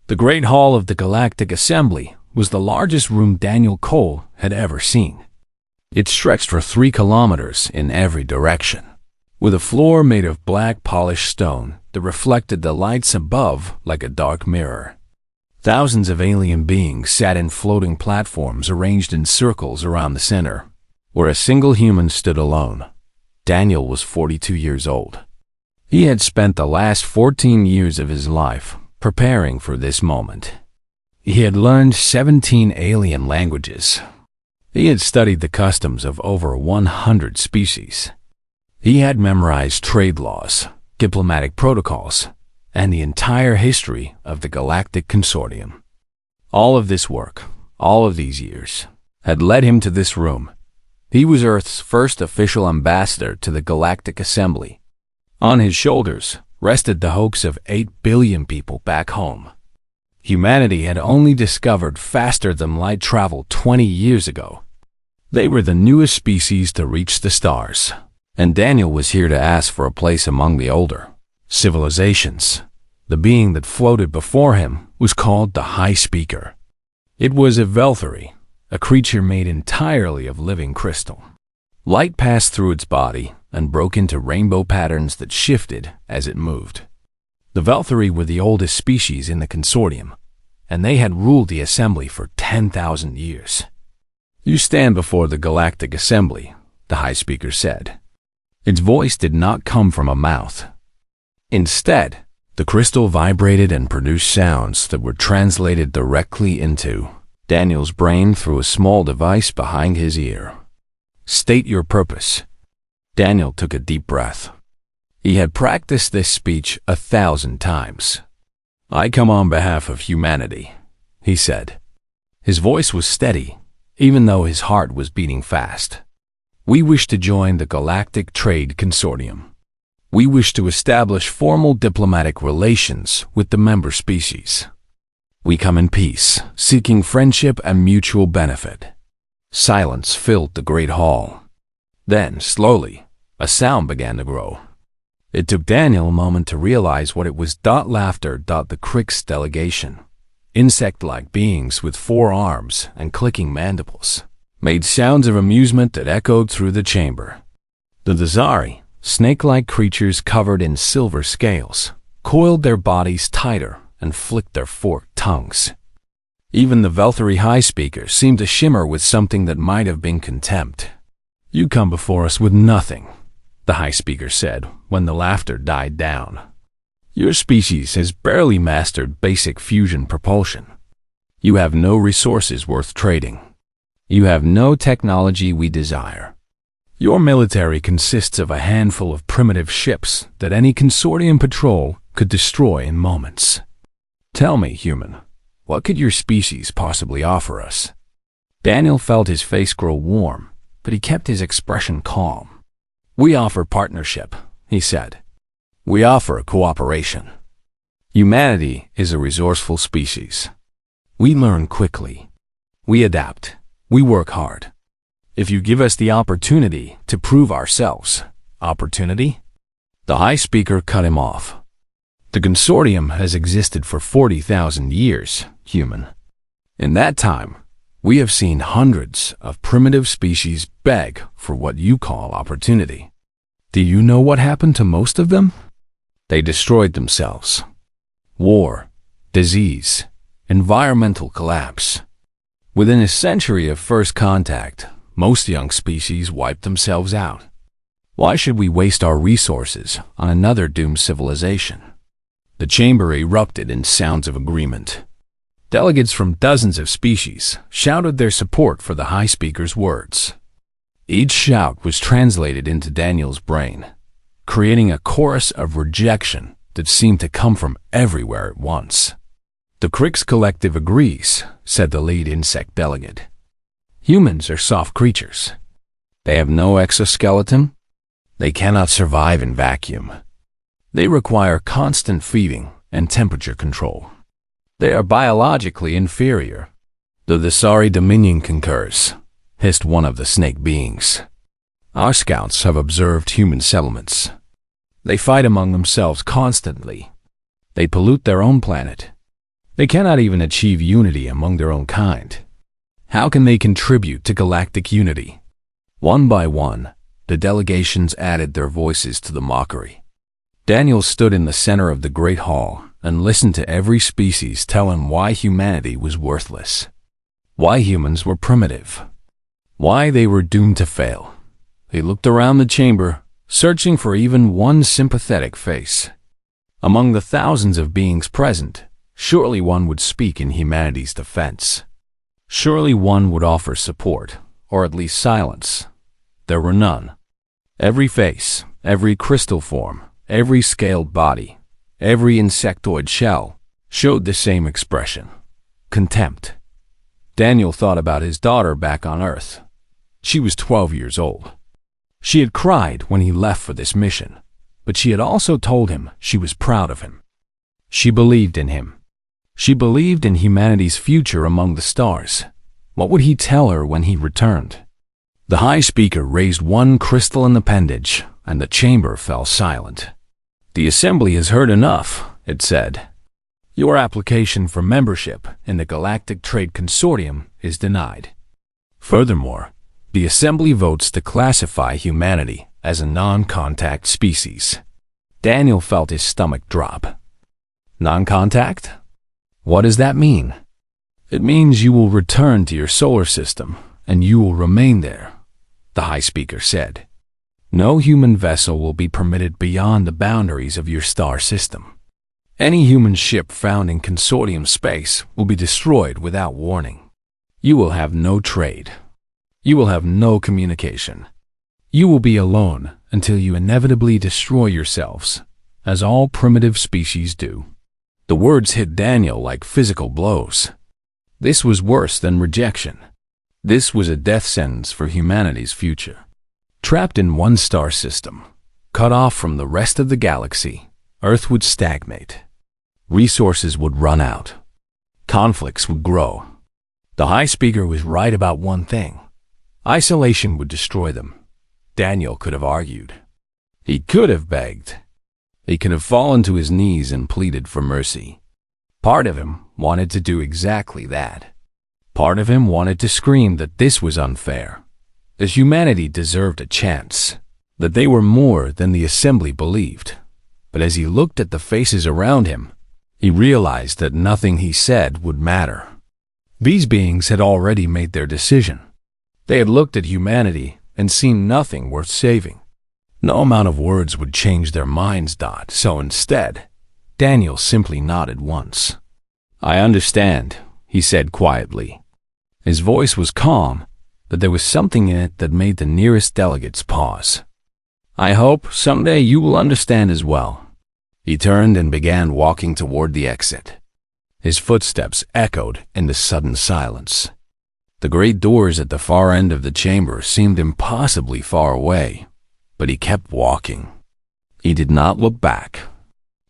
The Great Hall of the Galactic Assembly was the largest room Daniel Cole had ever seen. It stretched for 3 kilometers in every direction, with a floor made of black polished stone that reflected the lights above like a dark mirror. Thousands of alien beings sat in floating platforms arranged in circles around the center, where a single human stood alone. Daniel was 42 years old. He had spent the last 14 years of his life preparing for this moment. He had learned 17 alien languages. He had studied the customs of over 100 species. He had memorized trade laws, diplomatic protocols, and the entire history of the Galactic Consortium. All of this work, all of these years, had led him to this room. He was Earth's first official ambassador to the Galactic Assembly. On his shoulders rested the hopes of 8 billion people back home. Humanity had only discovered faster-than-light travel 20 years ago. They were the newest species to reach the stars, and Daniel was here to ask for a place among the older civilizations. The being that floated before him was called the High Speaker. It was a Velthary, a creature made entirely of living crystal. Light passed through its body and broke into rainbow patterns that shifted as it moved. The Velthary were the oldest species in the consortium, and they had ruled the assembly for 10,000 years. "You stand before the Galactic Assembly," the High Speaker said. Its voice did not come from a mouth. Instead, the crystal vibrated and produced sounds that were translated directly into Daniel's brain through a small device behind his ear. "State your purpose." Daniel took a deep breath. He had practiced this speech 1,000 times. "I come on behalf of humanity," he said. His voice was steady, even though his heart was beating fast. "We wish to join the Galactic Trade Consortium. We wish to establish formal diplomatic relations with the member species. We come in peace, seeking friendship and mutual benefit." Silence filled the great hall. Then, slowly, a sound began to grow. It took Daniel a moment to realize what it was. Laughter. The Crick's delegation, insect-like beings with 4 arms and clicking mandibles, made sounds of amusement that echoed through the chamber. The Dazari, snake-like creatures covered in silver scales, coiled their bodies tighter and flicked their forked tongues. Even the Velthary High Speaker seemed to shimmer with something that might have been contempt. "You come before us with nothing," the High Speaker said when the laughter died down. "Your species has barely mastered basic fusion propulsion. You have no resources worth trading. You have no technology we desire. Your military consists of a handful of primitive ships that any consortium patrol could destroy in moments. Tell me, human, what could your species possibly offer us?" Daniel felt his face grow warm, but he kept his expression calm. "We offer partnership," he said. "We offer cooperation. Humanity is a resourceful species. We learn quickly. We adapt. We work hard. If you give us the opportunity to prove ourselves." "Opportunity?" The High Speaker cut him off. "The consortium has existed for 40,000 years, human. In that time, we have seen hundreds of primitive species beg for what you call opportunity. Do you know what happened to most of them? They destroyed themselves. War, disease, environmental collapse. Within a century of first contact, most young species wiped themselves out. Why should we waste our resources on another doomed civilization?" The chamber erupted in sounds of agreement. Delegates from dozens of species shouted their support for the High Speaker's words. Each shout was translated into Daniel's brain, creating a chorus of rejection that seemed to come from everywhere at once. "The Crick's Collective agrees," said the lead insect delegate. "Humans are soft creatures. They have no exoskeleton. They cannot survive in vacuum. They require constant feeding and temperature control. They are biologically inferior." "The Dasari Dominion concurs," hissed one of the snake beings. "Our scouts have observed human settlements. They fight among themselves constantly. They pollute their own planet. They cannot even achieve unity among their own kind. How can they contribute to galactic unity? One by one, the delegations added their voices to the mockery. Daniel stood in the center of the great hall and listened to every species tell him why humanity was worthless, why humans were primitive, why they were doomed to fail. He looked around the chamber, searching for even one sympathetic face. Among the thousands of beings present, surely one would speak in humanity's defense. Surely one would offer support, or at least silence. There were none. Every face, every crystal form, every scaled body, every insectoid shell showed the same expression: contempt. Daniel thought about his daughter back on Earth. She was 12 years old. She had cried when he left for this mission, but she had also told him she was proud of him. She believed in him. She believed in humanity's future among the stars. What would he tell her when he returned? The High Speaker raised one crystalline appendage, and the chamber fell silent. "The Assembly has heard enough," it said. "Your application for membership in the Galactic Trade Consortium is denied. Furthermore, the Assembly votes to classify humanity as a non-contact species." Daniel felt his stomach drop. Non-contact? What does that mean? "It means you will return to your solar system, and you will remain there," the High Speaker said. "No human vessel will be permitted beyond the boundaries of your star system. Any human ship found in consortium space will be destroyed without warning. You will have no trade. You will have no communication. You will be alone until you inevitably destroy yourselves, as all primitive species do." The words hit Daniel like physical blows. This was worse than rejection. This was a death sentence for humanity's future. Trapped in one star system, cut off from the rest of the galaxy, Earth would stagnate. Resources would run out. Conflicts would grow. The High Speaker was right about one thing. Isolation would destroy them. Daniel could have argued. He could have begged. He could have fallen to his knees and pleaded for mercy. Part of him wanted to do exactly that. Part of him wanted to scream that this was unfair, that humanity deserved a chance, that they were more than the Assembly believed. But as he looked at the faces around him, he realized that nothing he said would matter. These beings had already made their decision. They had looked at humanity and seen nothing worth saving. No amount of words would change their minds. So instead, Daniel simply nodded once. "I understand," he said quietly. His voice was calm, but there was something in it that made the nearest delegates pause. "I hope someday you will understand as well." He turned and began walking toward the exit. His footsteps echoed in the sudden silence. The great doors at the far end of the chamber seemed impossibly far away, but he kept walking. He did not look back.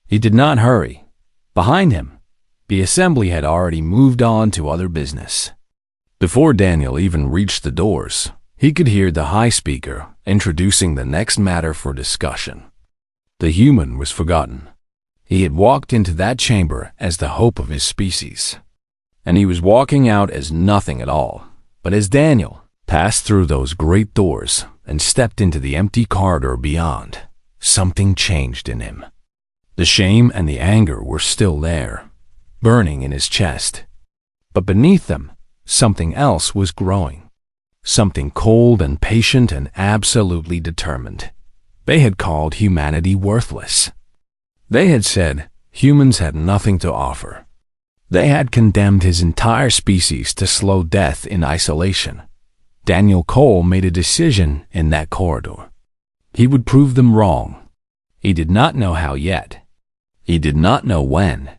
He did not hurry. Behind him, the Assembly had already moved on to other business. Before Daniel even reached the doors, he could hear the High Speaker introducing the next matter for discussion. The human was forgotten. He had walked into that chamber as the hope of his species, and he was walking out as nothing at all. But as Daniel passed through those great doors and stepped into the empty corridor beyond, something changed in him. The shame and the anger were still there, burning in his chest. But beneath them, something else was growing. Something cold and patient and absolutely determined. They had called humanity worthless. They had said humans had nothing to offer. They had condemned his entire species to slow death in isolation. Daniel Cole made a decision in that corridor. He would prove them wrong. He did not know how yet. He did not know when.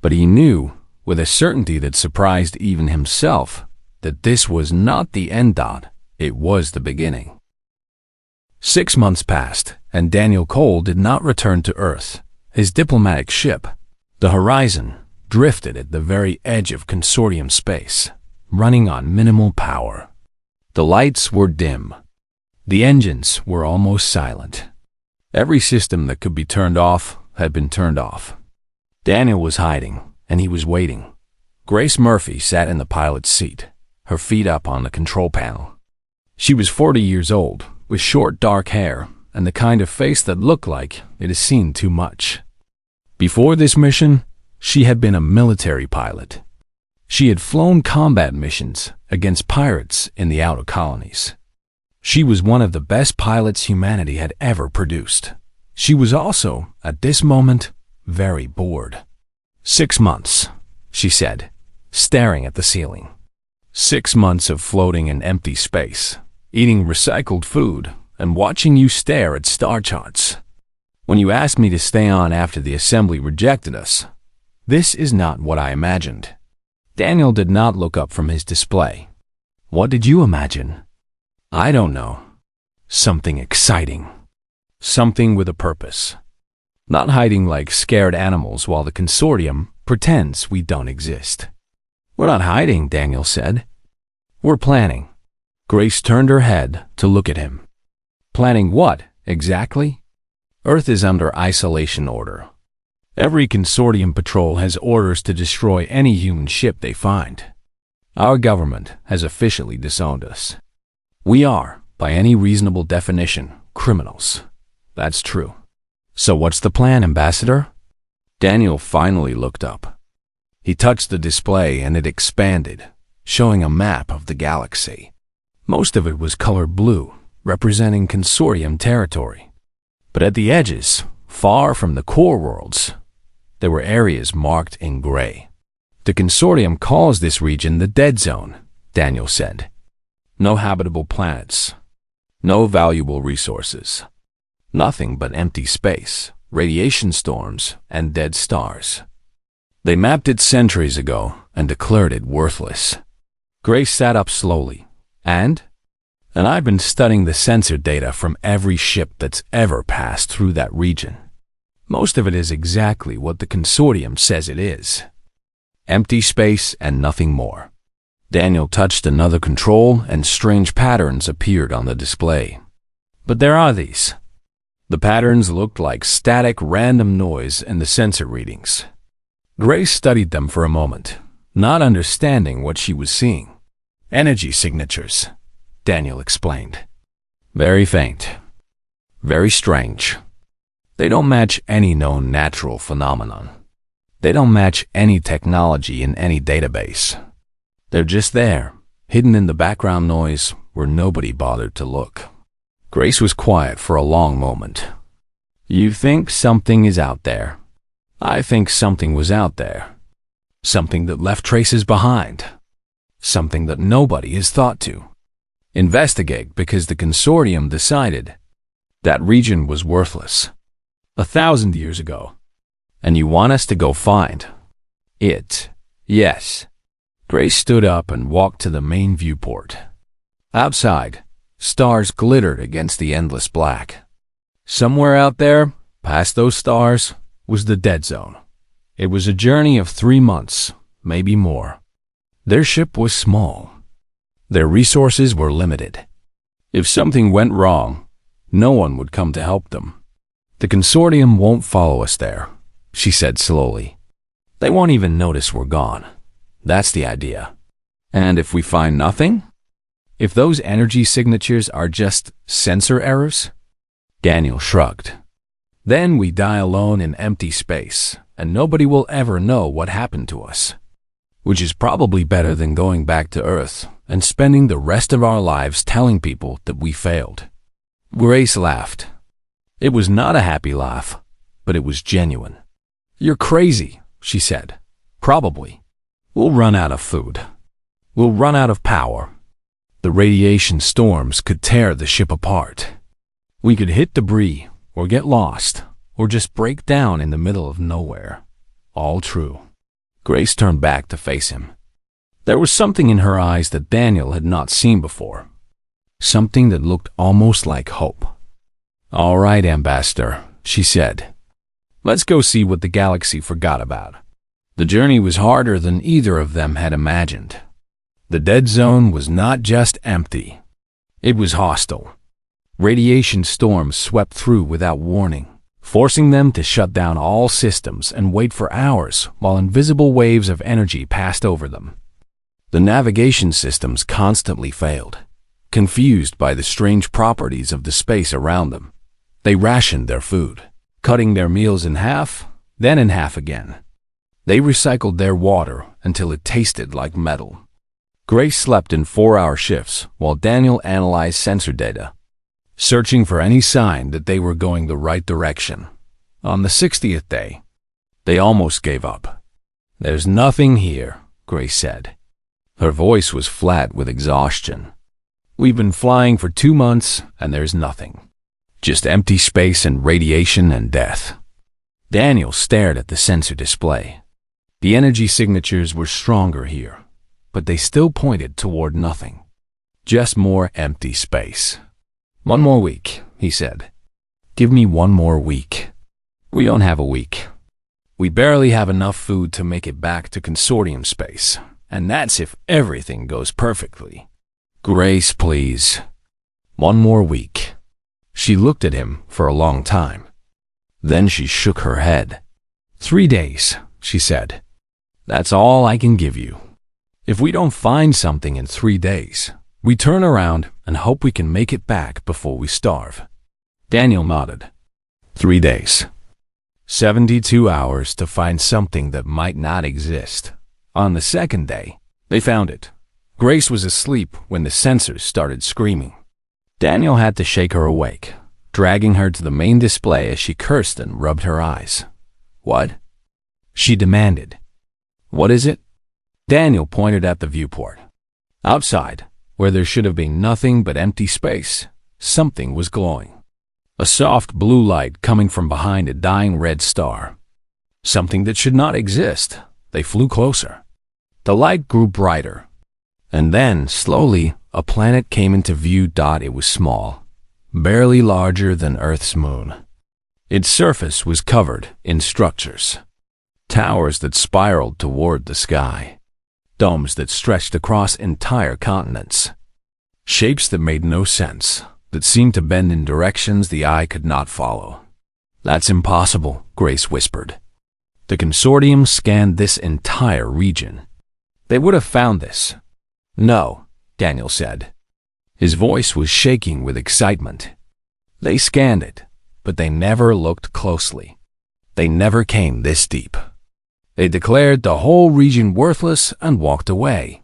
But he knew, with a certainty that surprised even himself, that this was not the end. It was the beginning. 6 months passed, and Daniel Cole did not return to Earth. His diplomatic ship, the Horizon, drifted at the very edge of consortium space, running on minimal power. The lights were dim. The engines were almost silent. Every system that could be turned off had been turned off. Daniel was hiding, and he was waiting. Grace Murphy sat in the pilot's seat, her feet up on the control panel. She was 40 years old, with short dark hair and the kind of face that looked like it has seen too much. Before this mission, she had been a military pilot. She had flown combat missions against pirates in the outer colonies. She was one of the best pilots humanity had ever produced. She was also, at this moment, very bored. 6 months, she said, staring at the ceiling. 6 months of floating in empty space, eating recycled food, and watching you stare at star charts. When you asked me to stay on after the assembly rejected us, this is not what I imagined. Daniel did not look up from his display. What did you imagine? I don't know. Something exciting. Something with a purpose. Not hiding like scared animals while the consortium pretends we don't exist. We're not hiding, Daniel said. We're planning. Grace turned her head to look at him. Planning what, exactly? Earth is under isolation order. Every consortium patrol has orders to destroy any human ship they find. Our government has officially disowned us. We are, by any reasonable definition, criminals. That's true. So what's the plan, Ambassador? Daniel finally looked up. He touched the display and it expanded, showing a map of the galaxy. Most of it was colored blue, representing consortium territory. But at the edges, far from the core worlds, there were areas marked in gray. The consortium calls this region the Dead Zone, Daniel said. No habitable planets. No valuable resources. Nothing but empty space, radiation storms, and dead stars. They mapped it centuries ago and declared it worthless. Grace sat up slowly. And I've been studying the sensor data from every ship that's ever passed through that region. Most of it is exactly what the consortium says it is. Empty space and nothing more. Daniel touched another control and strange patterns appeared on the display. But there are these. The patterns looked like static random noise in the sensor readings. Grace studied them for a moment, not understanding what she was seeing. Energy signatures, Daniel explained. Very faint. Very strange. They don't match any known natural phenomenon. They don't match any technology in any database. They're just there, hidden in the background noise where nobody bothered to look. Grace was quiet for a long moment. You think something is out there. I think something was out there. Something that left traces behind. Something that nobody has thought to investigate because the consortium decided that region was worthless 1,000 years ago. And you want us to go find it? Yes. Grace stood up and walked to the main viewport. Outside, stars glittered against the endless black. Somewhere out there, past those stars, was the Dead Zone. It was a journey of 3 months, maybe more. Their ship was small. Their resources were limited. If something went wrong, no one would come to help them. The consortium won't follow us there, she said slowly. They won't even notice we're gone. That's the idea. And if we find nothing? If those energy signatures are just sensor errors? Daniel shrugged. Then we die alone in empty space, and nobody will ever know what happened to us. Which is probably better than going back to Earth and spending the rest of our lives telling people that we failed. Grace laughed. It was not a happy laugh, but it was genuine. You're crazy, she said. Probably. We'll run out of food. We'll run out of power. The radiation storms could tear the ship apart. We could hit debris, or get lost, or just break down in the middle of nowhere. All true. Grace turned back to face him. There was something in her eyes that Daniel had not seen before. Something that looked almost like hope. All right, Ambassador, she said. Let's go see what the galaxy forgot about. The journey was harder than either of them had imagined. The Dead Zone was not just empty. It was hostile. Radiation storms swept through without warning, forcing them to shut down all systems and wait for hours while invisible waves of energy passed over them. The navigation systems constantly failed. Confused by the strange properties of the space around them, they rationed their food, cutting their meals in half, then in half again. They recycled their water until it tasted like metal. Grace slept in 4-hour shifts while Daniel analyzed sensor data, searching for any sign that they were going the right direction. On the 60th day, they almost gave up. "There's nothing here," Grace said. Her voice was flat with exhaustion. "We've been flying for 2 months and there's nothing. Just empty space and radiation and death." Daniel stared at the sensor display. The energy signatures were stronger here, but they still pointed toward nothing. Just more empty space. "One more week," he said. "Give me 1 more week." "We don't have a week. We barely have enough food to make it back to consortium space, and that's if everything goes perfectly." "Grace, please. 1 more week." She looked at him for a long time. Then she shook her head. 3 days, she said. "That's all I can give you. If we don't find something in 3 days, we turn around and hope we can make it back before we starve." Daniel nodded. 3 days. 72 hours to find something that might not exist. On the 2nd day, they found it. Grace was asleep when the sensors started screaming. Daniel had to shake her awake, dragging her to the main display as she cursed and rubbed her eyes. "What?" she demanded. "What is it?" Daniel pointed at the viewport. Outside, where there should have been nothing but empty space, something was glowing. A soft blue light coming from behind a dying red star. Something that should not exist. They flew closer. The light grew brighter. And then, slowly, a planet came into view. It was small, barely larger than Earth's moon. Its surface was covered in structures. Towers that spiraled toward the sky. Domes that stretched across entire continents. Shapes that made no sense, that seemed to bend in directions the eye could not follow. "That's impossible," Grace whispered. The consortium scanned this entire region. They would have found this. "No," Daniel said. His voice was shaking with excitement. "They scanned it, but they never looked closely. They never came this deep. They declared the whole region worthless and walked away."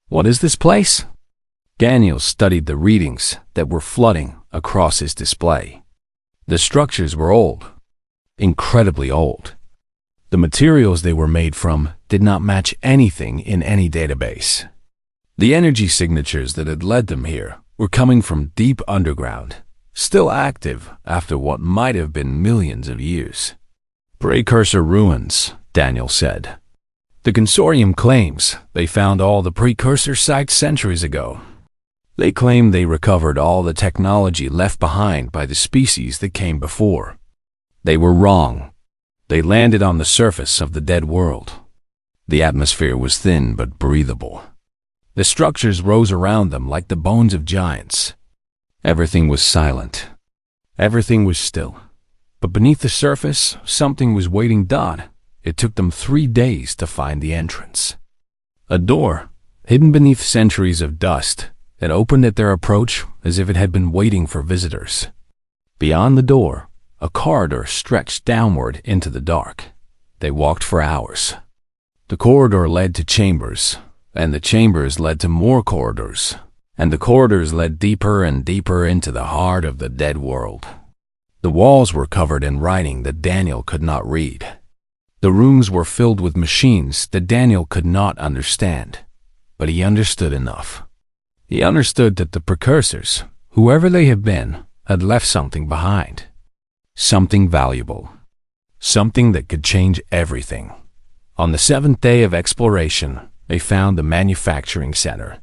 "What is this place?" Daniel studied the readings that were flooding across his display. The structures were old, incredibly old. The materials they were made from did not match anything in any database. The energy signatures that had led them here were coming from deep underground, still active after what might have been millions of years. "Precursor ruins," Daniel said. "The consortium claims they found all the precursor sites centuries ago. They claim they recovered all the technology left behind by the species that came before. They were wrong. They landed on the surface of the dead world. The atmosphere was thin but breathable. The structures rose around them like the bones of giants. Everything was silent. Everything was still. But beneath the surface, something was waiting. It took them 3 days to find the entrance. A door, hidden beneath centuries of dust, that opened at their approach as if it had been waiting for visitors. Beyond the door, a corridor stretched downward into the dark. They walked for hours. The corridor led to chambers, and the chambers led to more corridors, and the corridors led deeper and deeper into the heart of the dead world. The walls were covered in writing that Daniel could not read. The rooms were filled with machines that Daniel could not understand, but he understood enough. He understood that the precursors, whoever they had been, had left something behind. Something valuable. Something that could change everything. On the 7th day of exploration, they found the manufacturing center.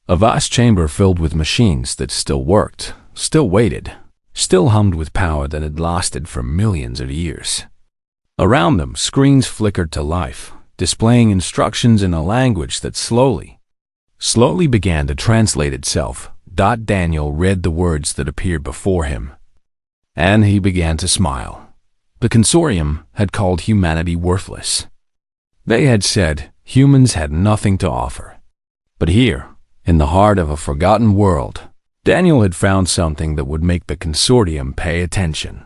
A vast chamber filled with machines that still worked, still waited, still hummed with power that had lasted for millions of years. Around them, screens flickered to life, displaying instructions in a language that slowly began to translate itself. Daniel read the words that appeared before him. And he began to smile. The consortium had called humanity worthless. They had said humans had nothing to offer. But here, in the heart of a forgotten world, Daniel had found something that would make the consortium pay attention.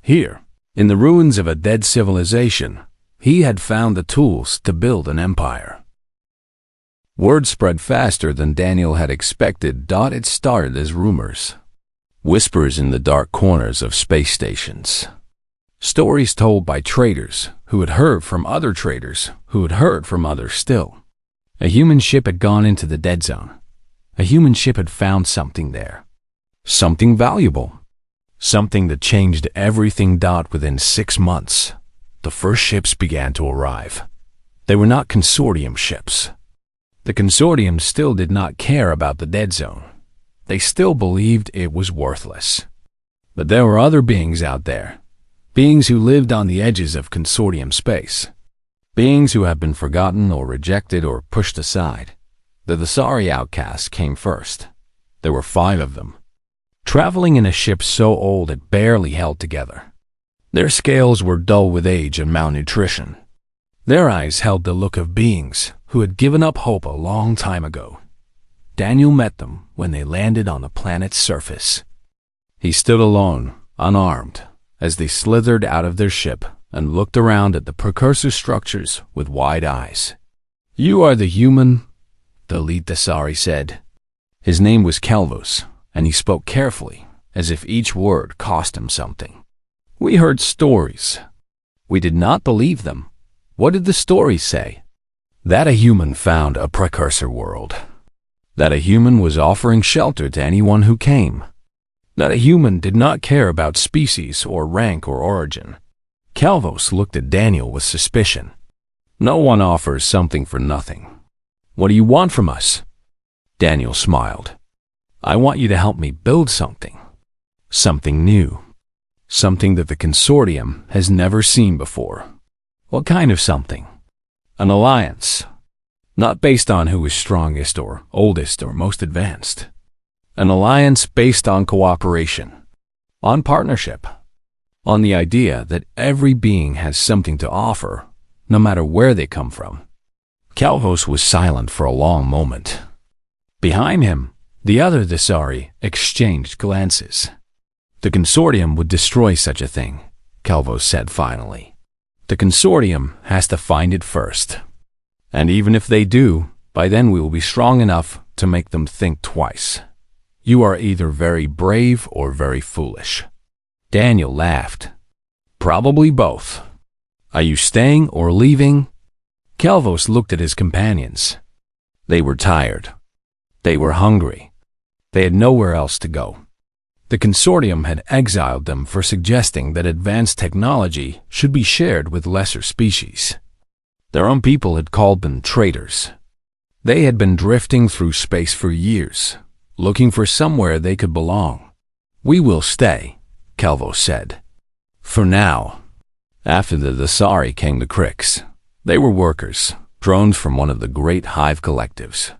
Here, in the ruins of a dead civilization, he had found the tools to build an empire. Word spread faster than Daniel had expected. It started as rumors. Whispers in the dark corners of space stations. Stories told by traders who had heard from other traders who had heard from others still. A human ship had gone into the dead zone. A human ship had found something there. Something valuable. Something that changed everything. Within 6 months, the first ships began to arrive. They were not consortium ships. The consortium still did not care about the dead zone. They still believed it was worthless. But there were other beings out there. Beings who lived on the edges of consortium space. Beings who have been forgotten or rejected or pushed aside. The Thesari outcasts came first. There were 5 of them, traveling in a ship so old it barely held together. Their scales were dull with age and malnutrition. Their eyes held the look of beings who had given up hope a long time ago. Daniel met them when they landed on the planet's surface. He stood alone, unarmed, as they slithered out of their ship and looked around at the precursor structures with wide eyes. "You are the human," the lead Thesari said. His name was Calvos, and he spoke carefully, as if each word cost him something. "We heard stories. We did not believe them. What did the stories say?" That a human found a precursor world. That a human was offering shelter to anyone who came. That a human did not care about species or rank or origin. Calvos looked at Daniel with suspicion. "No one offers something for nothing. What do you want from us?" Daniel smiled. "I want you to help me build something. Something new. Something that the consortium has never seen before." "What kind of something?" "An alliance. Not based on who is strongest or oldest or most advanced. An alliance based on cooperation, on partnership, on the idea that every being has something to offer, no matter where they come from." Calvos was silent for a long moment. Behind him, the other Thesari exchanged glances. "The consortium would destroy such a thing," Calvos said finally. "The consortium has to find it first. And even if they do, by then we will be strong enough to make them think twice. You are either very brave or very foolish." Daniel laughed. "Probably both. Are you staying or leaving?" Calvos looked at his companions. They were tired. They were hungry. They had nowhere else to go. The consortium had exiled them for suggesting that advanced technology should be shared with lesser species. Their own people had called them traitors. They had been drifting through space for years, looking for somewhere they could belong. "We will stay," Calvos said. "For now." After the Thesari came the Cricks. They were workers, drones from one of the great hive collectives.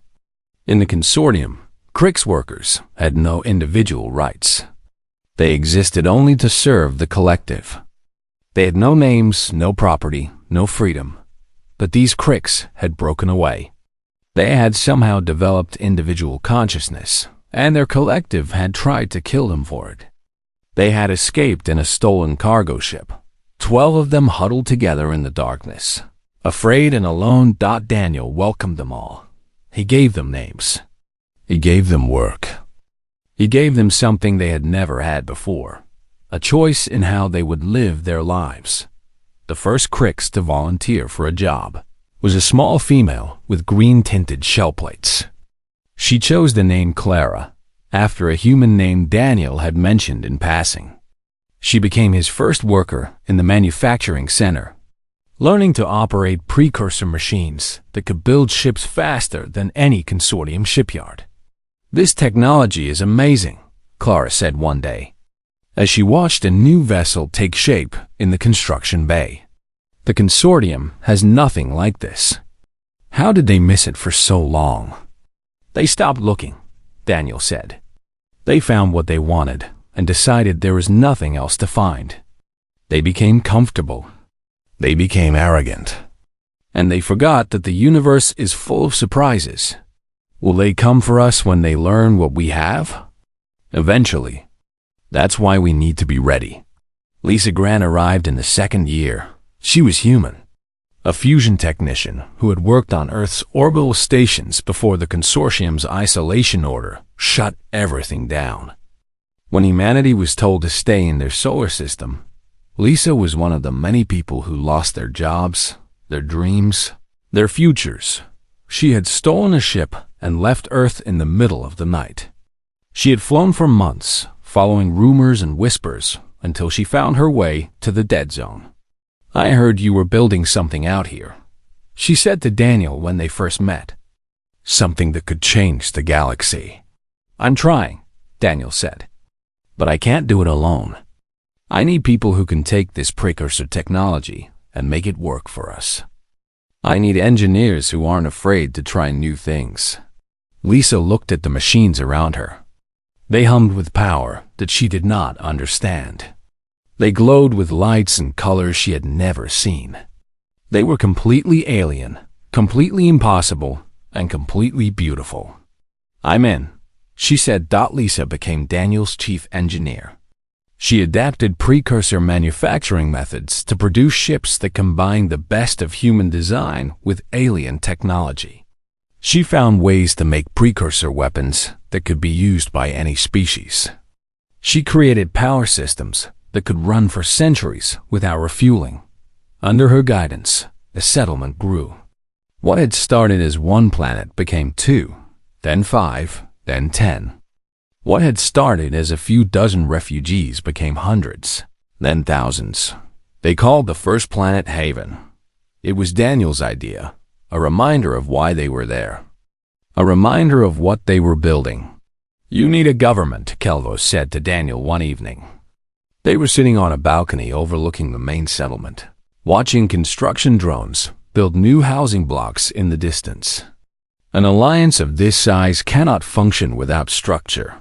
In the consortium, Cricks workers had no individual rights. They existed only to serve the collective. They had no names, no property, no freedom. But these Cricks had broken away. They had somehow developed individual consciousness, and their collective had tried to kill them for it. They had escaped in a stolen cargo ship. 12 of them huddled together in the darkness. Afraid and alone, Daniel welcomed them all. He gave them names. He gave them work. He gave them something they had never had before, a choice in how they would live their lives. The first Cricks to volunteer for a job was a small female with green-tinted shell plates. She chose the name Clara, after a human named Daniel had mentioned in passing. She became his first worker in the manufacturing center, learning to operate precursor machines that could build ships faster than any consortium shipyard. "This technology is amazing," Clara said one day, as she watched a new vessel take shape in the construction bay. "The consortium has nothing like this. How did they miss it for so long?" "They stopped looking," Daniel said. "They found what they wanted and decided there was nothing else to find. They became comfortable. They became arrogant. And they forgot that the universe is full of surprises. Will they come for us when they learn what we have? Eventually. That's why we need to be ready. Lisa Grant arrived in the second year. She was human. A fusion technician who had worked on Earth's orbital stations before the consortium's isolation order shut everything down. When humanity was told to stay in their solar system, Lisa was one of the many people who lost their jobs, their dreams, their futures. She had stolen a ship and left Earth in the middle of the night. She had flown for months, following rumors and whispers, until she found her way to the dead zone. "I heard you were building something out here," she said to Daniel when they first met. "Something that could change the galaxy." "I'm trying," Daniel said. "But I can't do it alone. I need people who can take this precursor technology and make it work for us. I need engineers who aren't afraid to try new things." Lisa looked at the machines around her. They hummed with power that she did not understand. They glowed with lights and colors she had never seen. They were completely alien, completely impossible, and completely beautiful. "I'm in," she said. Lisa became Daniel's chief engineer. She adapted precursor manufacturing methods to produce ships that combined the best of human design with alien technology. She found ways to make precursor weapons that could be used by any species. She created power systems that could run for centuries without refueling. Under her guidance, the settlement grew. What had started as one planet became 2, then 5, then 10. What had started as a few dozen refugees became hundreds, then thousands. They called the first planet Haven. It was Daniel's idea, a reminder of why they were there, a reminder of what they were building. "You need a government," Kelvos said to Daniel one evening. They were sitting on a balcony overlooking the main settlement, watching construction drones build new housing blocks in the distance. "An alliance of this size cannot function without structure."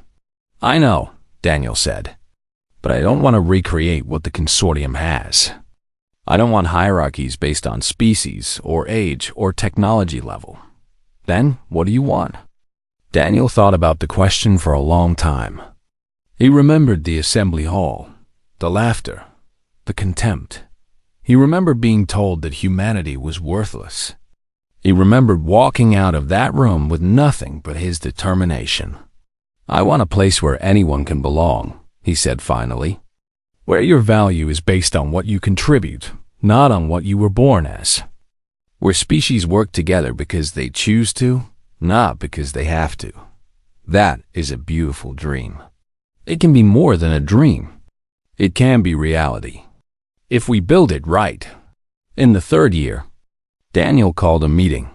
"I know," Daniel said, "but I don't want to recreate what the consortium has. I don't want hierarchies based on species or age or technology level." "Then what do you want?" Daniel thought about the question for a long time. He remembered the assembly hall, the laughter, the contempt. He remembered being told that humanity was worthless. He remembered walking out of that room with nothing but his determination. "I want a place where anyone can belong," he said finally. "Where your value is based on what you contribute, not on what you were born as. Where species work together because they choose to, not because they have to." That is a beautiful dream. It can be more than a dream. It can be reality, if we build it right. In the third year, Daniel called a meeting.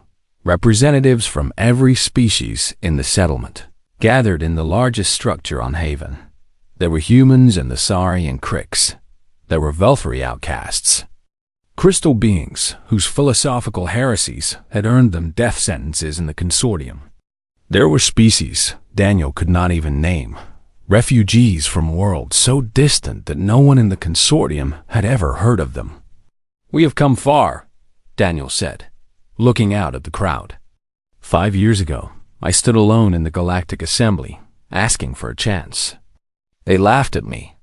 Representatives from every species in the settlement gathered in the largest structure on Haven. There were humans and the Sari and Cricks. There were Velfari outcasts, crystal beings whose philosophical heresies had earned them death sentences in the consortium. There were species Daniel could not even name, refugees from worlds so distant that no one in the consortium had ever heard of them. "We have come far," Daniel said, looking out at the crowd. 5 years ago, I stood alone in the Galactic Assembly, asking for a chance. They laughed at me.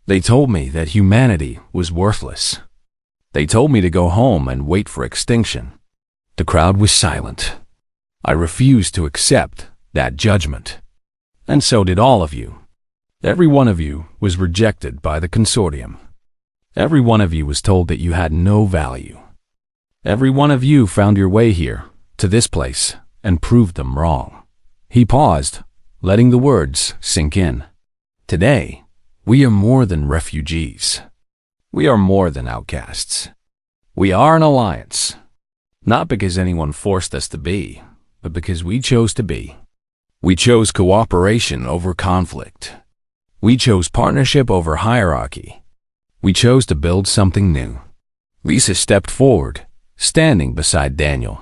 They told me that humanity was worthless. They told me to go home and wait for extinction. The crowd was silent. I refused to accept that judgment. And so did all of you. Every one of you was rejected by the consortium. Every one of you was told that you had no value. Every one of you found your way here, to this place, and proved them wrong. He paused, letting the words sink in. Today, we are more than refugees. We are more than outcasts. We are an alliance. Not because anyone forced us to be, but because we chose to be. We chose cooperation over conflict. We chose partnership over hierarchy. We chose to build something new. Lisa stepped forward, standing beside Daniel.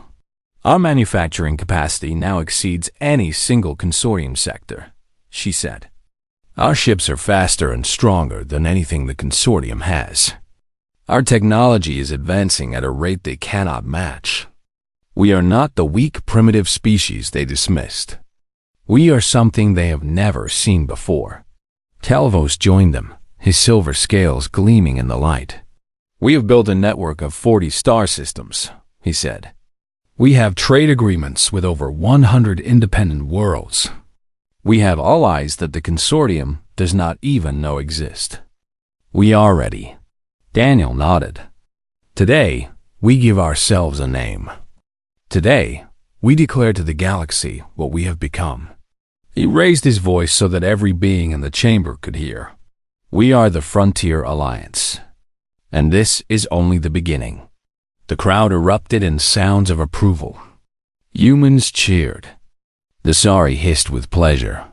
Our manufacturing capacity now exceeds any single consortium sector, she said. Our ships are faster and stronger than anything the consortium has. Our technology is advancing at a rate they cannot match. We are not the weak, primitive species they dismissed. We are something they have never seen before. Talvos joined them, his silver scales gleaming in the light. We have built a network of 40 star systems, he said. We have trade agreements with over 100 independent worlds. We have allies that the consortium does not even know exist. We are ready. Daniel nodded. Today, we give ourselves a name. Today, we declare to the galaxy what we have become. He raised his voice so that every being in the chamber could hear. We are the Frontier Alliance. And this is only the beginning. The crowd erupted in sounds of approval. Humans cheered. The Sari hissed with pleasure.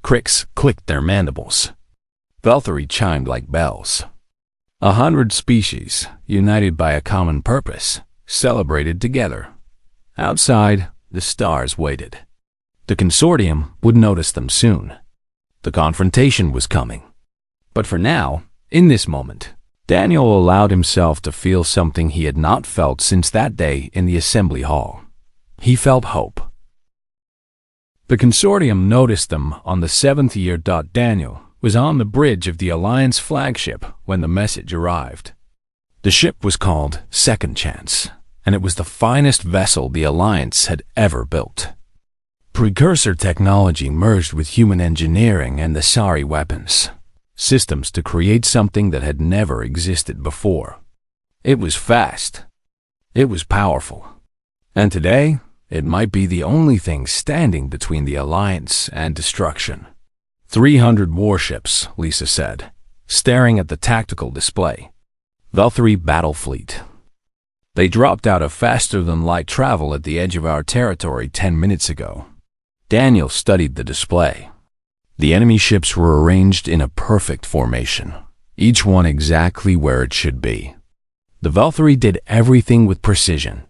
Cricks clicked their mandibles. Valkyrie chimed like bells. 100 species, united by a common purpose, celebrated together. Outside, the stars waited. The consortium would notice them soon. The confrontation was coming. But for now, in this moment, Daniel allowed himself to feel something he had not felt since that day in the assembly hall. He felt hope. The consortium noticed them on the 7th year. Daniel was on the bridge of the Alliance flagship when the message arrived. The ship was called Second Chance, and it was the finest vessel the Alliance had ever built. Precursor technology merged with human engineering and the Sari weapons, systems to create something that had never existed before. It was fast. It was powerful. And today, it might be the only thing standing between the Alliance and destruction. 300 warships, Lisa said, staring at the tactical display. Valkyrie battle fleet. They dropped out of faster-than-light travel at the edge of our territory 10 minutes ago. Daniel studied the display. The enemy ships were arranged in a perfect formation, each one exactly where it should be. The Valkyrie did everything with precision.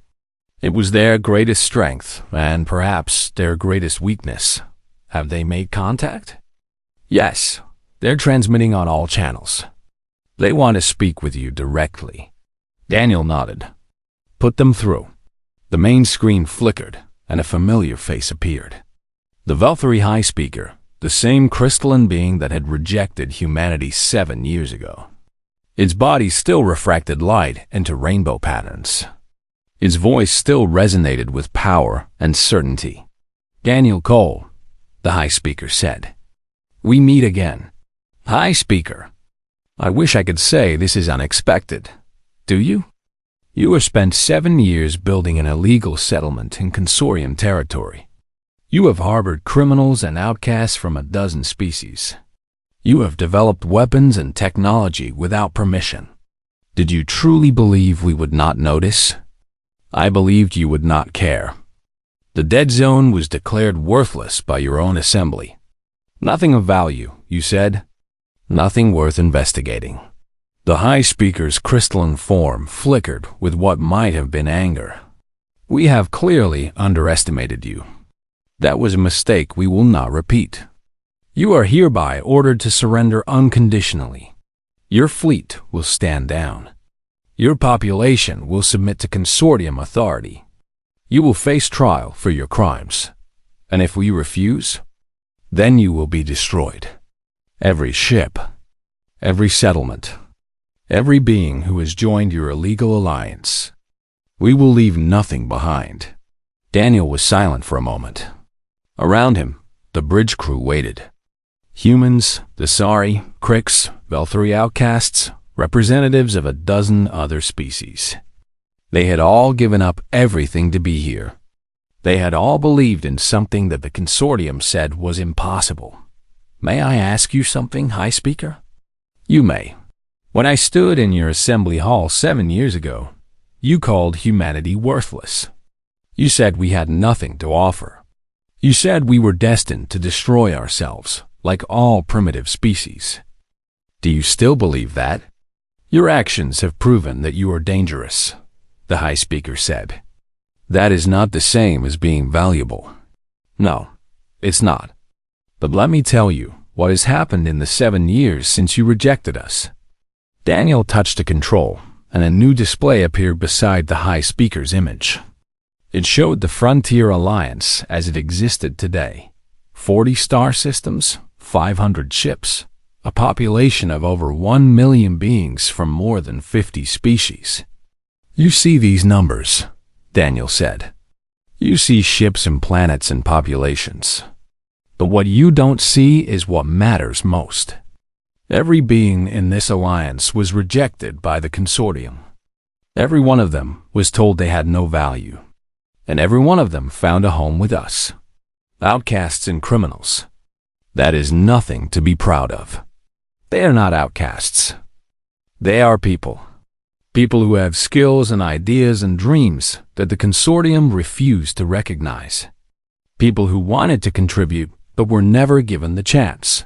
It was their greatest strength, and perhaps their greatest weakness. Have they made contact? Yes, they're transmitting on all channels. They want to speak with you directly. Daniel nodded. Put them through. The main screen flickered, and a familiar face appeared. The Valkyrie High Speaker, the same crystalline being that had rejected humanity 7 years ago. Its body still refracted light into rainbow patterns. Its voice still resonated with power and certainty. Daniel Cole, the High Speaker said. We meet again. High Speaker. I wish I could say this is unexpected. Do you? You have spent 7 years building an illegal settlement in consortium territory. You have harbored criminals and outcasts from a dozen species. You have developed weapons and technology without permission. Did you truly believe we would not notice? I believed you would not care. The dead zone was declared worthless by your own assembly. Nothing of value, you said. Nothing worth investigating. The High Speaker's crystalline form flickered with what might have been anger. We have clearly underestimated you. That was a mistake we will not repeat. You are hereby ordered to surrender unconditionally. Your fleet will stand down. Your population will submit to consortium authority. You will face trial for your crimes. And if we refuse, then you will be destroyed. Every ship, every settlement, every being who has joined your illegal alliance. We will leave nothing behind. Daniel was silent for a moment. Around him, the bridge crew waited. Humans, the Sari, Cricks, Valkyrie outcasts, representatives of a dozen other species. They had all given up everything to be here. They had all believed in something that the consortium said was impossible. May I ask you something, High Speaker? You may. When I stood in your assembly hall 7 years ago, you called humanity worthless. You said we had nothing to offer. You said we were destined to destroy ourselves, like all primitive species. Do you still believe that? Your actions have proven that you are dangerous, the High Speaker said. That is not the same as being valuable. No, it's not. But let me tell you what has happened in the 7 years since you rejected us. Daniel touched a control, and a new display appeared beside the High Speaker's image. It showed the Frontier Alliance as it existed today. 40 star systems, 500 ships, a population of over 1 million beings from more than 50 species. You see these numbers, Daniel said. You see ships and planets and populations. But what you don't see is what matters most. Every being in this alliance was rejected by the consortium. Every one of them was told they had no value. And every one of them found a home with us. Outcasts and criminals. That is nothing to be proud of. They are not outcasts. They are people. People who have skills and ideas and dreams that the consortium refused to recognize. People who wanted to contribute but were never given the chance.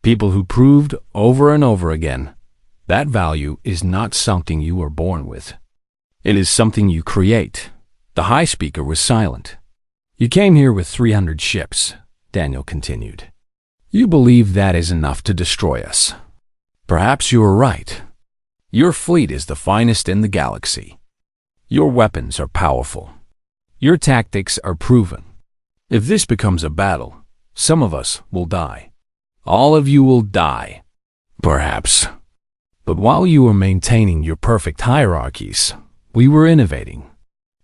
People who proved over and over again that value is not something you are born with. It is something you create. The High Speaker was silent. You came here with 300 ships, Daniel continued. You believe that is enough to destroy us. Perhaps you are right. Your fleet is the finest in the galaxy. Your weapons are powerful. Your tactics are proven. If this becomes a battle, some of us will die. All of you will die. Perhaps. But while you were maintaining your perfect hierarchies, we were innovating.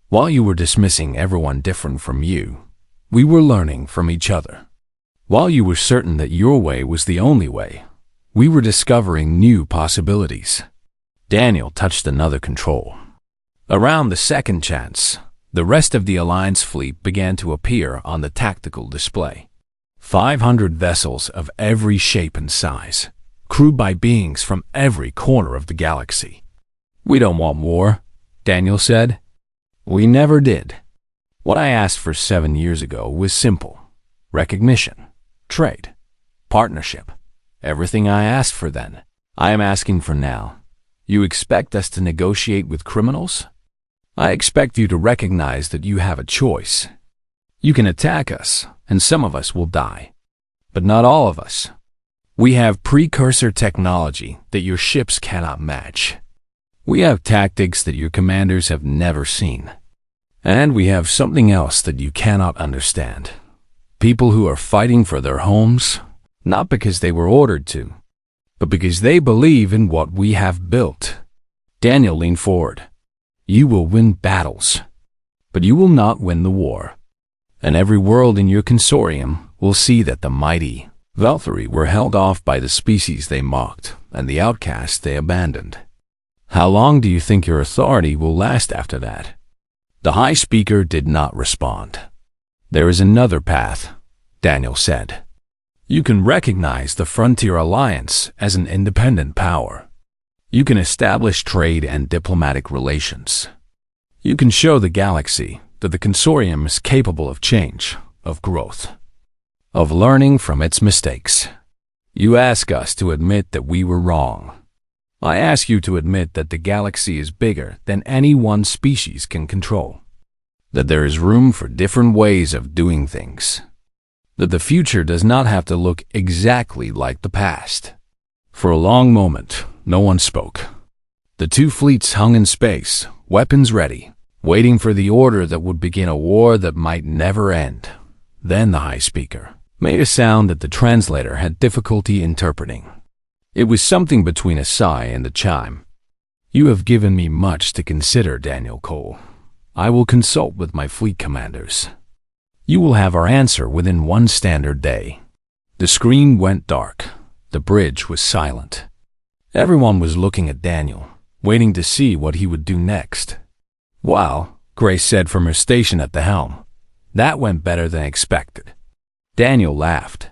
While you were dismissing everyone different from you, we were learning from each other. While you were certain that your way was the only way, we were discovering new possibilities. Daniel touched another control. Around the second chance, the rest of the Alliance fleet began to appear on the tactical display. 500 vessels of every shape and size, crewed by beings from every corner of the galaxy. We don't want war, Daniel said. We never did. What I asked for 7 years ago was simple. Recognition, trade, partnership. Everything I asked for then, I am asking for now. You expect us to negotiate with criminals? I expect you to recognize that you have a choice. You can attack us, and some of us will die. But not all of us. We have precursor technology that your ships cannot match. We have tactics that your commanders have never seen. And we have something else that you cannot understand. People who are fighting for their homes, not because they were ordered to, but because they believe in what we have built. Daniel leaned forward. You will win battles, but you will not win the war. And every world in your consortium will see that the mighty Valkyrie were held off by the species they mocked and the outcasts they abandoned. How long do you think your authority will last after that? The High Speaker did not respond. There is another path, Daniel said. You can recognize the Frontier Alliance as an independent power. You can establish trade and diplomatic relations. You can show the galaxy that the consortium is capable of change, of growth, of learning from its mistakes. You ask us to admit that we were wrong. I ask you to admit that the galaxy is bigger than any one species can control, that there is room for different ways of doing things, that the future does not have to look exactly like the past. For a long moment, no one spoke. The two fleets hung in space, weapons ready, waiting for the order that would begin a war that might never end. Then the High Speaker made a sound that the translator had difficulty interpreting. It was something between a sigh and a chime. You have given me much to consider, Daniel Cole. I will consult with my fleet commanders. You will have our answer within 1 standard day. The screen went dark. The bridge was silent. Everyone was looking at Daniel, waiting to see what he would do next. Wow, Grace said from her station at the helm. That went better than expected. Daniel laughed.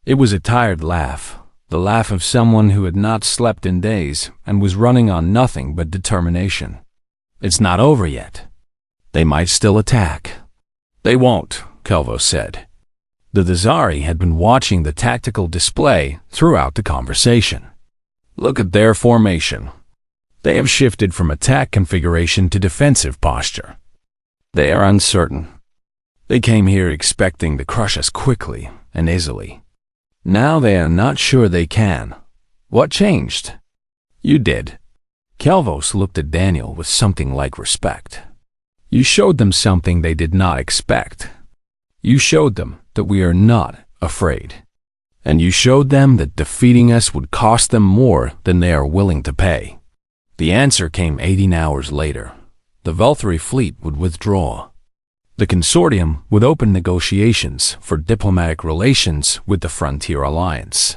It was a tired laugh. The laugh of someone who had not slept in days and was running on nothing but determination. It's not over yet. They might still attack. They won't, Kelvo said. The Dazari had been watching the tactical display throughout the conversation. Look at their formation. They have shifted from attack configuration to defensive posture. They are uncertain. They came here expecting to crush us quickly and easily. Now they are not sure they can. What changed? You did. Kelvos looked at Daniel with something like respect. You showed them something they did not expect. You showed them that we are not afraid. And you showed them that defeating us would cost them more than they are willing to pay. The answer came 18 hours later. The Velthari fleet would withdraw. The consortium would open negotiations for diplomatic relations with the Frontier Alliance.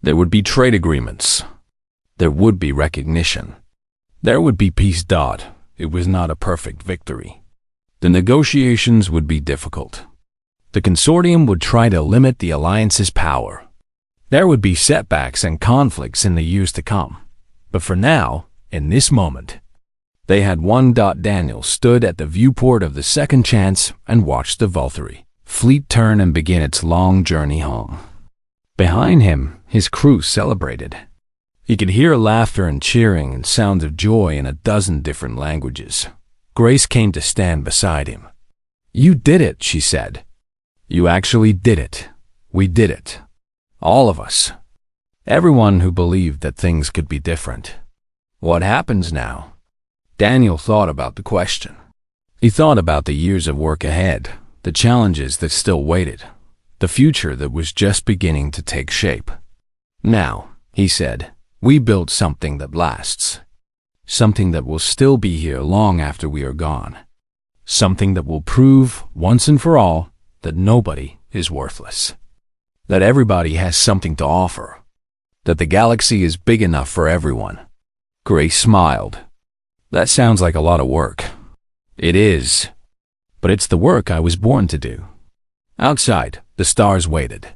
There would be trade agreements. There would be recognition. There would be peace. It was not a perfect victory. The negotiations would be difficult. The consortium would try to limit the Alliance's power. There would be setbacks and conflicts in the years to come. But for now, in this moment, they had one. Daniel stood at the viewport of the Second Chance and watched the Velthari fleet turn and begin its long journey home. Behind him, his crew celebrated. He could hear laughter and cheering and sounds of joy in a dozen different languages. Grace came to stand beside him. "You did it," she said. "You actually did it. We did it. All of us. Everyone who believed that things could be different. What happens now?" Daniel thought about the question. He thought about the years of work ahead, the challenges that still waited, the future that was just beginning to take shape. "Now," he said, "we built something that lasts. Something that will still be here long after we are gone. Something that will prove, once and for all, that nobody is worthless. That everybody has something to offer. That the galaxy is big enough for everyone." Grace smiled. "That sounds like a lot of work." "It is. But it's the work I was born to do." Outside, the stars waited.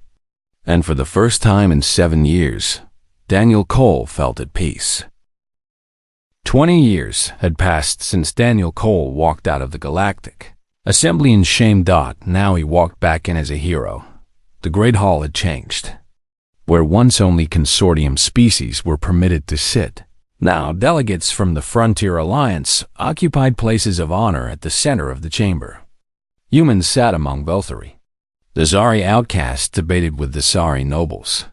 And for the first time in 7 years, Daniel Cole felt at peace. 20 years had passed since Daniel Cole walked out of the Galactic Assembly in shame. Now he walked back in as a hero. The Great Hall had changed. Where once only consortium species were permitted to sit, now delegates from the Frontier Alliance occupied places of honor at the center of the chamber. Humans sat among Velthari. The Zari outcasts debated with the Zari nobles.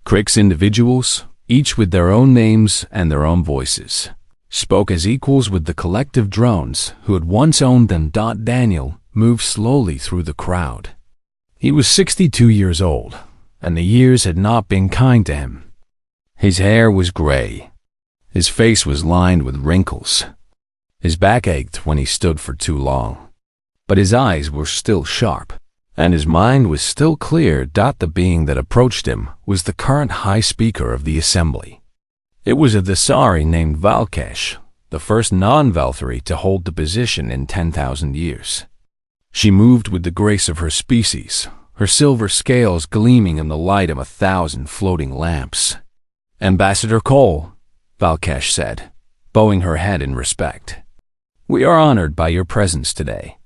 Krix individuals, each with their own names and their own voices, spoke as equals with the collective drones who had once owned them. Daniel moved slowly through the crowd. He was 62 years old, and the years had not been kind to him. His hair was gray. His face was lined with wrinkles. His back ached when he stood for too long. But his eyes were still sharp, and his mind was still clear. The being that approached him was the current High Speaker of the Assembly. It was a Thesari named Valkesh, the first non-Velthari to hold the position in 10,000 years. She moved with the grace of her species, her silver scales gleaming in the light of 1,000 floating lamps. "Ambassador Cole," Valkesh said, bowing her head in respect. "We are honored by your presence today."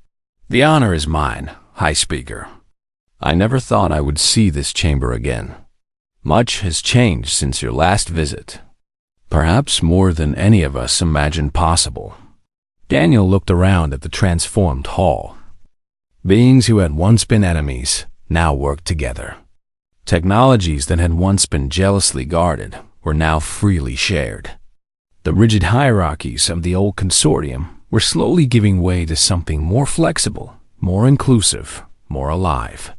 "The honor is mine, High Speaker. I never thought I would see this chamber again. Much has changed since your last visit. Perhaps more than any of us imagined possible." Daniel looked around at the transformed hall. Beings who had once been enemies now worked together. Technologies that had once been jealously guarded were now freely shared. The rigid hierarchies of the old consortium were slowly giving way to something more flexible, more inclusive, more alive.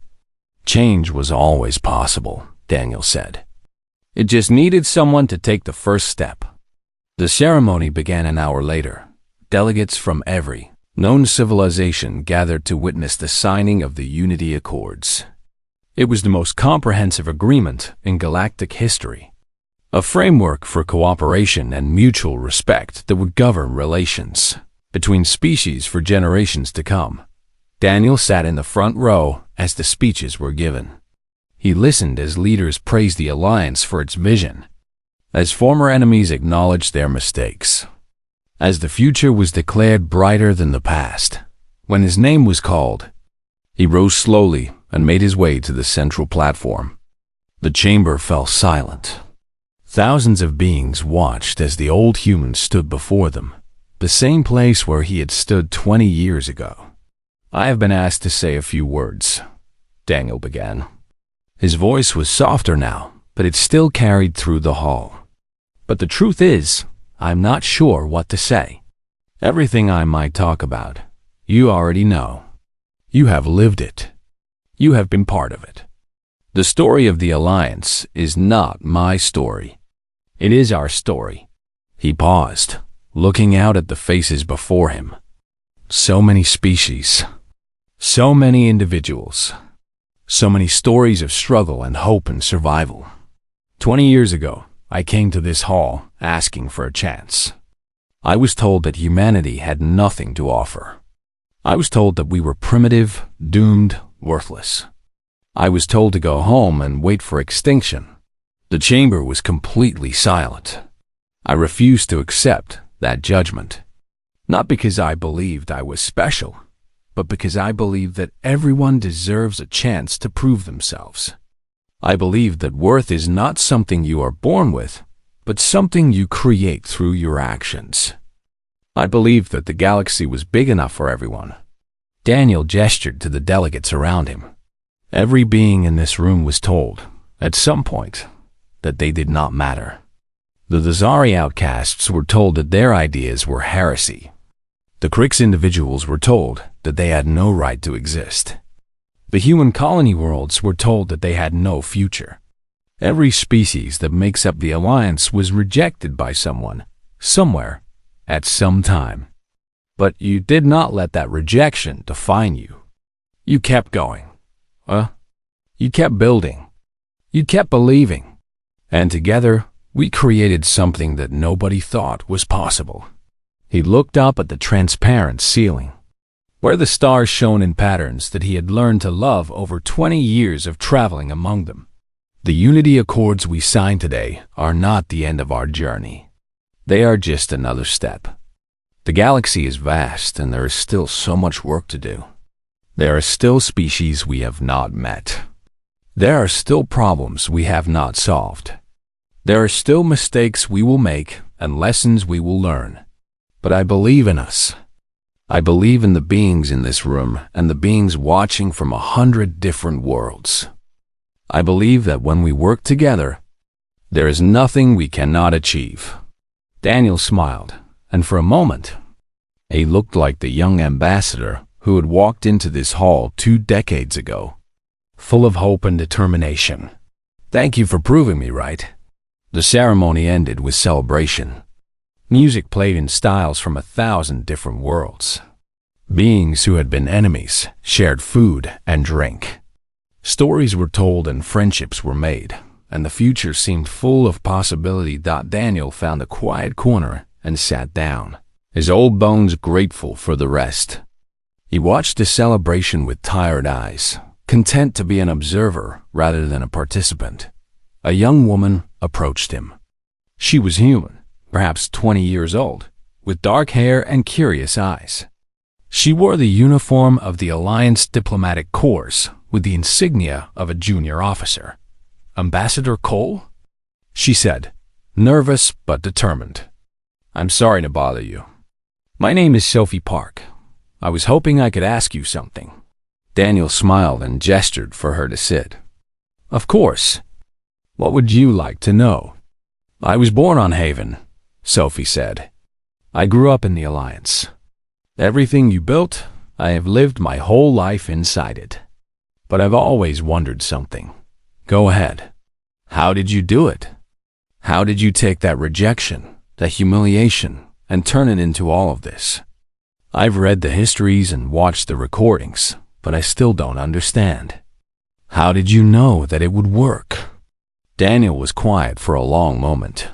Change was always possible, Daniel said. It just needed someone to take the first step. The ceremony began an hour later. Delegates from every known civilization gathered to witness the signing of the Unity Accords. It was the most comprehensive agreement in galactic history, a framework for cooperation and mutual respect that would govern relations between species for generations to come. Daniel sat in the front row as the speeches were given. He listened as leaders praised the Alliance for its vision, as former enemies acknowledged their mistakes, as the future was declared brighter than the past. When his name was called, he rose slowly and made his way to the central platform. The chamber fell silent. Thousands of beings watched as the old human stood before them, the same place where he had stood 20 years ago. "I have been asked to say a few words," Daniel began. His voice was softer now, but it still carried through the hall. "But the truth is, I'm not sure what to say. Everything I might talk about, you already know. You have lived it. You have been part of it. The story of the Alliance is not my story. It is our story." He paused, looking out at the faces before him. So many species. So many individuals. So many stories of struggle and hope and survival. 20 years ago, I came to this hall asking for a chance. I was told that humanity had nothing to offer. I was told that we were primitive, doomed, worthless. I was told to go home and wait for extinction. The chamber was completely silent. I refused to accept that judgment. Not because I believed I was special, but because I believed that everyone deserves a chance to prove themselves. I believed that worth is not something you are born with, but something you create through your actions. I believed that the galaxy was big enough for everyone. Daniel gestured to the delegates around him. Every being in this room was told, at some point, that they did not matter. The Dazari outcasts were told that their ideas were heresy. The Krix individuals were told that they had no right to exist. The human colony worlds were told that they had no future. Every species that makes up the Alliance was rejected by someone, somewhere, at some time. But you did not let that rejection define you. You kept going. You kept building. You kept believing. And together, we created something that nobody thought was possible. He looked up at the transparent ceiling, where the stars shone in patterns that he had learned to love over 20 years of traveling among them. The Unity Accords we signed today are not the end of our journey. They are just another step. The galaxy is vast and there is still so much work to do. There are still species we have not met. There are still problems we have not solved. There are still mistakes we will make and lessons we will learn. But I believe in us. I believe in the beings in this room and the beings watching from 100 different worlds. I believe that when we work together, there is nothing we cannot achieve. Daniel smiled, and for a moment, he looked like the young ambassador who had walked into this hall 2 decades ago, full of hope and determination. "Thank you for proving me right." The ceremony ended with celebration. Music played in styles from 1,000 different worlds. Beings who had been enemies shared food and drink. Stories were told and friendships were made, and the future seemed full of possibility. Daniel found a quiet corner and sat down, his old bones grateful for the rest. He watched the celebration with tired eyes, content to be an observer rather than a participant. A young woman approached him. She was human, perhaps 20 years old, with dark hair and curious eyes. She wore the uniform of the Alliance Diplomatic Corps with the insignia of a junior officer. "Ambassador Cole?" she said, nervous but determined. "I'm sorry to bother you. My name is Sophie Park. I was hoping I could ask you something." Daniel smiled and gestured for her to sit. "Of course. What would you like to know?" "I was born on Haven," Sophie said. "I grew up in the Alliance. Everything you built, I have lived my whole life inside it. But I've always wondered something. Go ahead. How did you do it? How did you take that rejection, that humiliation, and turn it into all of this? I've read the histories and watched the recordings, but I still don't understand. How did you know that it would work?" Daniel was quiet for a long moment.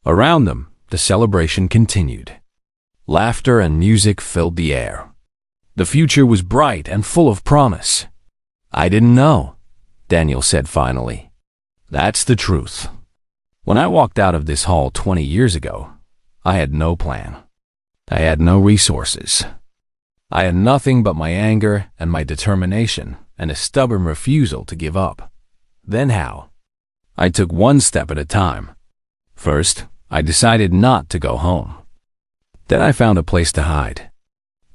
Around them, the celebration continued. Laughter and music filled the air. The future was bright and full of promise. "I didn't know," Daniel said finally. "That's the truth. When I walked out of this hall 20 years ago, I had no plan. I had no resources. I had nothing but my anger and my determination and a stubborn refusal to give up. Then how? I took one step at a time. First, I decided not to go home. Then I found a place to hide.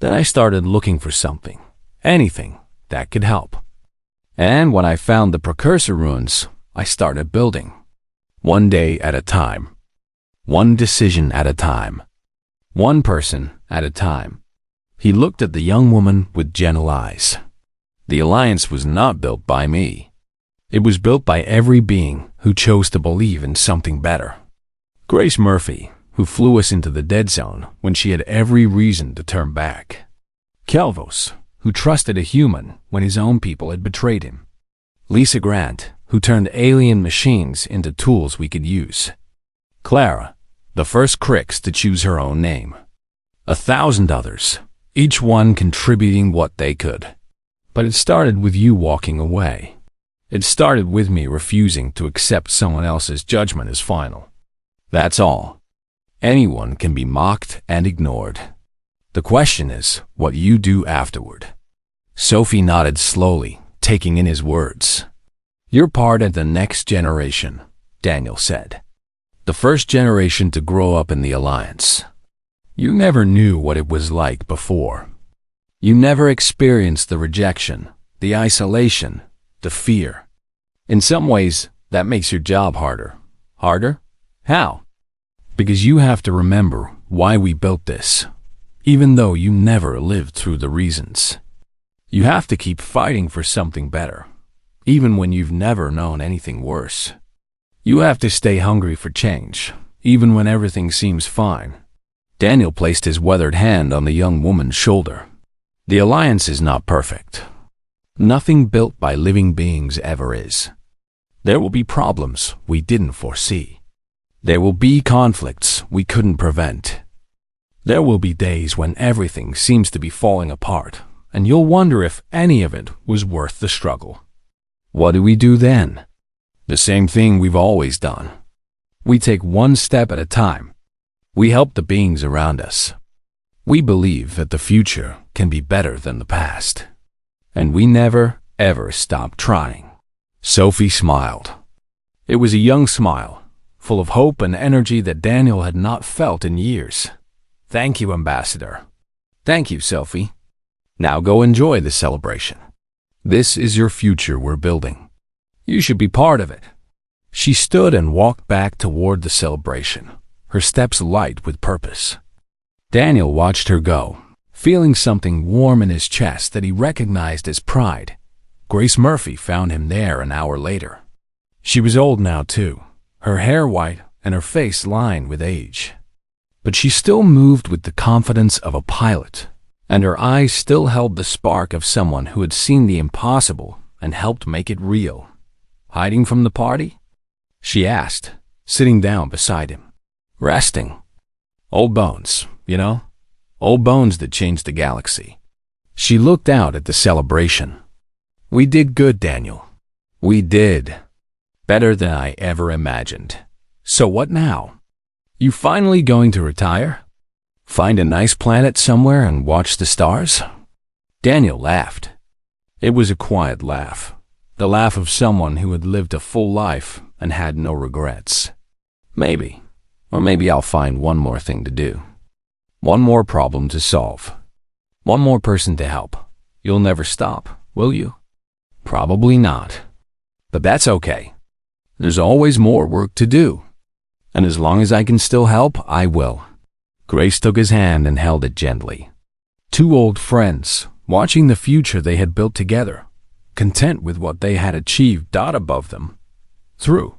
Then I started looking for something, anything, that could help. And when I found the precursor ruins, I started building, one day at a time. one decision at a time, one person at a time. He looked at the young woman with gentle eyes. The alliance was not built by me. It was built by every being who chose to believe in something better. Grace Murphy, who flew us into the dead zone when she had every reason to turn back. Kelvos, who trusted a human when his own people had betrayed him. Lisa Grant, who turned alien machines into tools we could use. Clara, the first Crix to choose her own name. 1,000 others, each one contributing what they could. But it started with you walking away. It started with me refusing to accept someone else's judgment as final. That's all. Anyone can be mocked and ignored. The question is what you do afterward. Sophie nodded slowly, taking in his words. You're part of the next generation, Daniel said. The first generation to grow up in the Alliance. You never knew what it was like before. You never experienced the rejection, the isolation, the fear. In some ways, that makes your job harder. Harder? How? Because you have to remember why we built this, even though you never lived through the reasons. You have to keep fighting for something better, even when you've never known anything worse. You have to stay hungry for change, even when everything seems fine. Daniel placed his weathered hand on the young woman's shoulder. The Alliance is not perfect. Nothing built by living beings ever is. There will be problems we didn't foresee. There will be conflicts we couldn't prevent. There will be days when everything seems to be falling apart, and you'll wonder if any of it was worth the struggle. What do we do then? The same thing we've always done. We take one step at a time. We help the beings around us. We believe that the future can be better than the past. And we never, ever stop trying. Sophie smiled. It was a young smile, full of hope and energy that Daniel had not felt in years. Thank you, Ambassador. Thank you, Sophie. Now go enjoy the celebration. This is your future we're building. You should be part of it. She stood and walked back toward the celebration, her steps light with purpose. Daniel watched her go, feeling something warm in his chest that he recognized as pride. Grace Murphy found him there an hour later. She was old now, too, her hair white and her face lined with age. But she still moved with the confidence of a pilot, and her eyes still held the spark of someone who had seen the impossible and helped make it real. Hiding from the party? She asked, sitting down beside him. Resting. Old bones, you know? Old bones that changed the galaxy. She looked out at the celebration. We did good, Daniel. We did. Better than I ever imagined. So what now? You finally going to retire? Find a nice planet somewhere and watch the stars? Daniel laughed. It was a quiet laugh. The laugh of someone who had lived a full life and had no regrets. Maybe. Or maybe I'll find one more thing to do. One more problem to solve. One more person to help. You'll never stop, will you? Probably not. But that's okay. There's always more work to do. And as long as I can still help, I will. Grace took his hand and held it gently. Two old friends, watching the future they had built together, content with what they had achieved above them. Through.